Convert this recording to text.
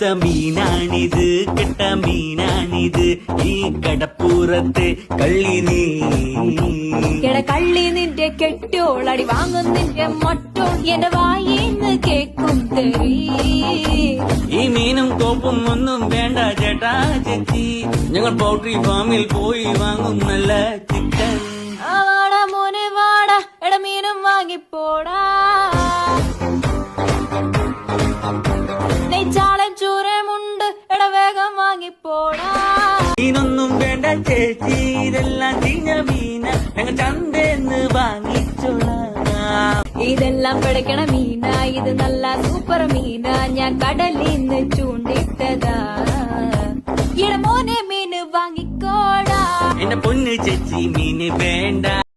കൊഴുത്ത മീനാണിത്, കെട്ട മീനാണിത്, ഈ കടപ്പുറത്തെ കള്ളി നീ. കള്ളി നിന്റെ കെട്ടോളടി വാങ്ങും നിന്റെ മൊട്ടോ എന്റെ വായിന്ന് കേക്കും തെറി. ഈ മീനും കോപ്പും ഒന്നും വേണ്ട ചേട്ടാ ചേച്ചി, ഞങ്ങൾ പൗൾട്രി ഫാമിൽ പോയി വാങ്ങും നല്ല ചിക്കൻ. വാടാ മോനെ വാടാ, എട മീനും വാങ്ങിപ്പോടാ. നെയ്ച്ചാളൻ ചൂരമുണ്ട്, എട വേഗം വാങ്ങിപ്പോടാ. മീനൊന്നും വേണ്ട ചേച്ചി, ഇതെല്ലാം ചീഞ്ഞ മീന, ഞങ്ങൾ ചന്തേന്ന് വാങ്ങിച്ചോളാം. ഇതെല്ലാം പിടയ്ക്കണ മീന, ഇത് നല്ല സൂപ്പർ മീന, ഞാൻ കടലിന്ന് ചൂണ്ടിട്ടതാ. ഇട മോനെ മീന് വാങ്ങിക്കോടാ. എന്റെ പൊന്ന് ചേച്ചി മീന്